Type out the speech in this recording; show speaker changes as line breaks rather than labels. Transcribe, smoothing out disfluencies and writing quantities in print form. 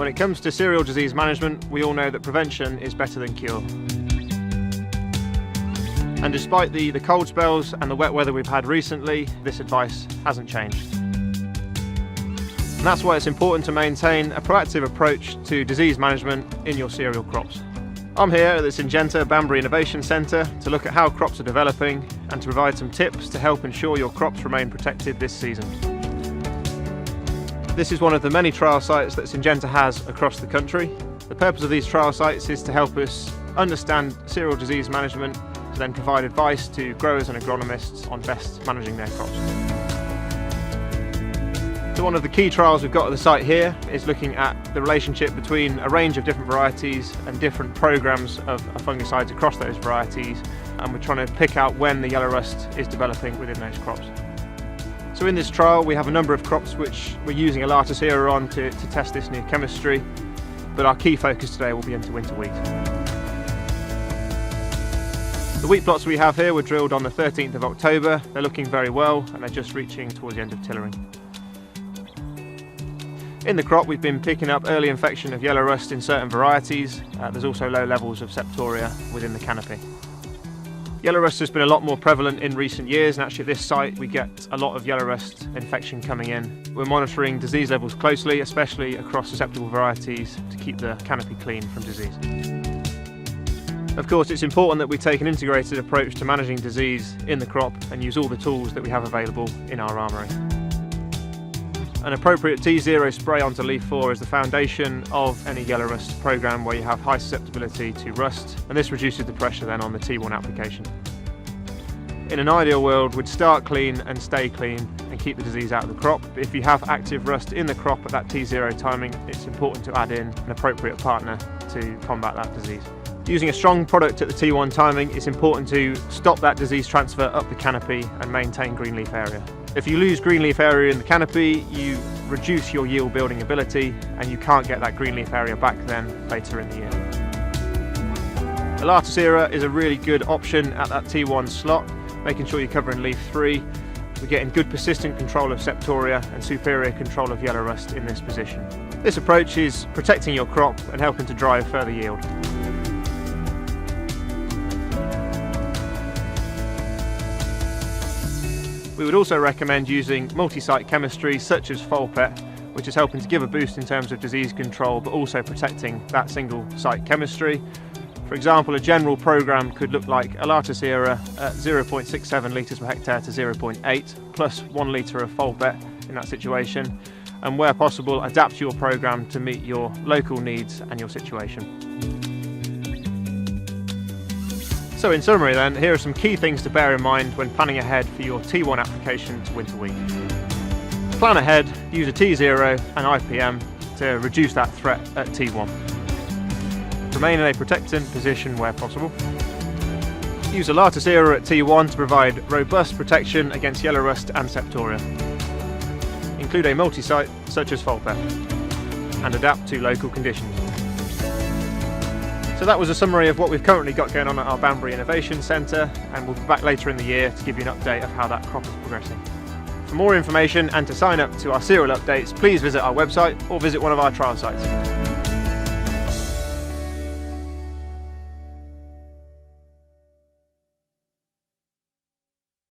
When it comes to cereal disease management, we all know that prevention is better than cure. And despite the cold spells and the wet weather we've had recently, this advice hasn't changed. And that's why it's important to maintain a proactive approach to disease management in your cereal crops. I'm here at the Syngenta Banbury Innovation Centre to look at how crops are developing and to provide some tips to help ensure your crops remain protected this season. This is one of the many trial sites that Syngenta has across the country. The purpose of these trial sites is to help us understand cereal disease management, to then provide advice to growers and agronomists on best managing their crops. So one of the key trials we've got at the site here is looking at the relationship between a range of different varieties and different programs of fungicides across those varieties, and we're trying to pick out when the yellow rust is developing within those crops. So in this trial we have a number of crops which we're using Multisite on to test this new chemistry, but our key focus today will be into winter wheat. The wheat plots we have here were drilled on the 13th of October. They're looking very well and they're just reaching towards the end of tillering. In the crop we've been picking up early infection of yellow rust in certain varieties. There's also low levels of Septoria within the canopy. Yellow rust has been a lot more prevalent in recent years, and actually at this site we get a lot of yellow rust infection coming in. We're monitoring disease levels closely, especially across susceptible varieties, to keep the canopy clean from disease. Of course, it's important that we take an integrated approach to managing disease in the crop and use all the tools that we have available in our armoury. An appropriate T0 spray onto leaf 4 is the foundation of any yellow rust programme where you have high susceptibility to rust, and this reduces the pressure then on the T1 application. In an ideal world, we'd start clean and stay clean and keep the disease out of the crop. But if you have active rust in the crop at that T0 timing, it's important to add in an appropriate partner to combat that disease. Using a strong product at the T1 timing, it's important to stop that disease transfer up the canopy and maintain green leaf area. If you lose green leaf area in the canopy, you reduce your yield building ability and you can't get that green leaf area back then later in the year. Multisite is a really good option at that T1 slot, making sure you're covering leaf 3. We're getting good persistent control of Septoria and superior control of yellow rust in this position. This approach is protecting your crop and helping to drive further yield. We would also recommend using multi-site chemistry such as Folpet, which is helping to give a boost in terms of disease control but also protecting that single site chemistry. For example, a general programme could look like Multisite at 0.67 litres per hectare to 0.8 plus 1 litre of Folpet in that situation, and where possible adapt your programme to meet your local needs and your situation. So in summary then, here are some key things to bear in mind when planning ahead for your T1 application to winter wheat. Plan ahead, use a T0 and IPM to reduce that threat at T1. Remain in a protectant position where possible. Use a Multisite at T1 to provide robust protection against yellow rust and Septoria. Include a multi-site such as Folpet and adapt to local conditions. So that was a summary of what we've currently got going on at our Banbury Innovation Centre, and we'll be back later in the year to give you an update of how that crop is progressing. For more information and to sign up to our cereal updates, please visit our website or visit one of our trial sites.